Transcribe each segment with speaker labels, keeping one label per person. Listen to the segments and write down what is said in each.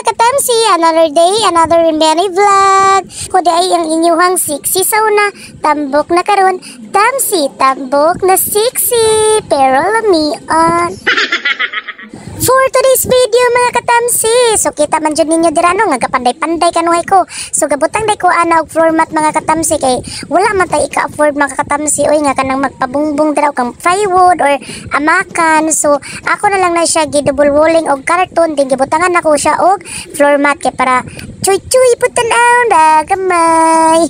Speaker 1: katamsi, another day, another many vlog. Kundi ay ang inyuhang siksi sauna, tambok na karon, tamsi, tambok na siksi, pero lamian. For today's video mga katamsi, so kita man dyan ninyo dirano nga kapanday-panday kanuhay ko. So gabutang day ko ana og floor mat mga katamsi kay wala man tay ika-afford mga katamsi oy nga kanang magpabungbong diraw kang plywood or amakan. So ako na lang na siya gidouble walling og karton din gibutangan ako siya og floor mat kay para chuy-chuy putan-aw na gamay.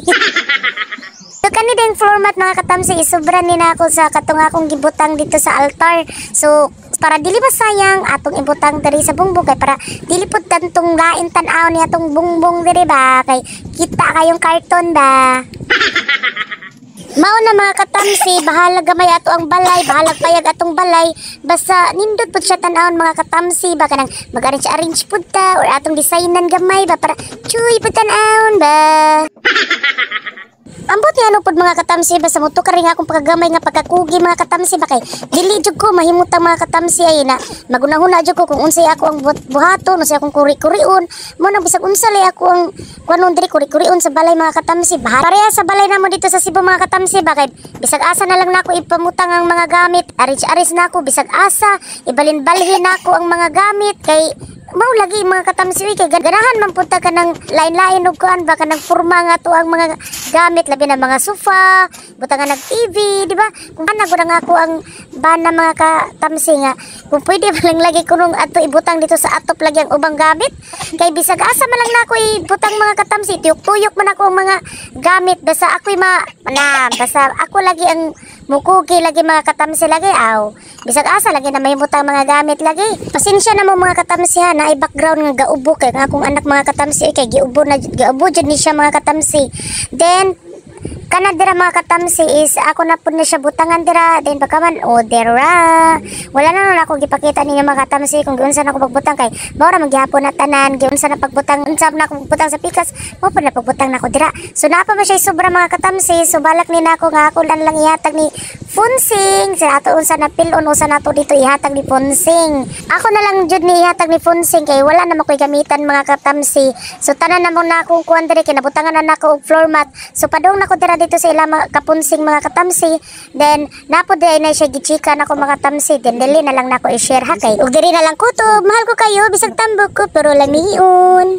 Speaker 1: So kani ding floor mat mga katamsi isobran ni na ako sa katong akong gibutang dito sa altar. So para dili ba sayang atong ibutang diri sa bungbong kay para dili pud tantong lain tan-aw ni atong bungbong diri ba kay kita kayong karton ba. Mao na mga katamsi, bahala gamay ato ang balay, bahala payag atong balay, basta nindot pud siya tan-awon mga katamsi ba kanang mag-arrange pud ta or atong designan gamay ba para chuy pud tan-awon ba. Ambot ni ano pod mga katamsi basta mo tukar nga akong pagkagamay nga pagkakugi mga katamsi ba kay dili jud ko mahimutang mga katamsi ay na magunahuna jud ko kung unsay ako ang buhaton unsay akong kuri-kurion mo nang bisag unsa lay ako ang kunon diri kuri-kurion sa balay mga katamsi pareha sa balay namo dito sa Cebu mga katamsi ba kay bisag asa na lang nako ipamutang ang mga gamit aris nako bisag asa ibalin-balhin nako ang mga gamit kay mao lagi mga katamsi kay ganahan man punta ka ng lain-lain og kuan ba kanang forma nga to ang mga gamit labi na mga sofa butangan ng TV di ba kung ana gud nga ako ang bana mga katamsi nga kung pwede ba lang lagi kunong ato ibutang dito sa atop lagi ang ubang gamit kay bisag asa man lang nako ibutang mga katamsi tuyok-tuyok man ako ang mga gamit basta ako'y basta ako lagi ang mukugi lagi mga katamsi lagi aw bisag asa lagi na mahimutang mga gamit lagi pasensya na mo mga katamsi ha na ay background nga gaubo kay nga akong anak mga katamsi kay giubo jud ni siya mga katamsi then kana dira mga katamsi is ako na pud na siya butangan dira then pagkaman dira wala na ako gipakita ninyo mga katamsi kung giunsa na ako pagbutang kay mao ra magyapon na tanan giunsa na pagbutang unsa na ako pagbutang sa pikas mao pud na pagbutang nako dira so naa pa ba siya sobra mga katamsi so balak ni nako nga ako lang ihatag ni Funsing sa ato unsa na pilon usa nato dito ihatag ni Funsing ako na lang jud ni ihatag ni Funsing kay wala na makoy gamitan mga katamsi so tanan na mo na akong kuan diri kinabutangan na nako og floor mat so padung nako dira dito sa ilang kapunsing mga katamsi then napod ay na siya gichika nako mga katamsi then dili na lang nako i-share ha kay ug diri na lang kutob mahal ko kayo bisag tambok ko pero lamiun.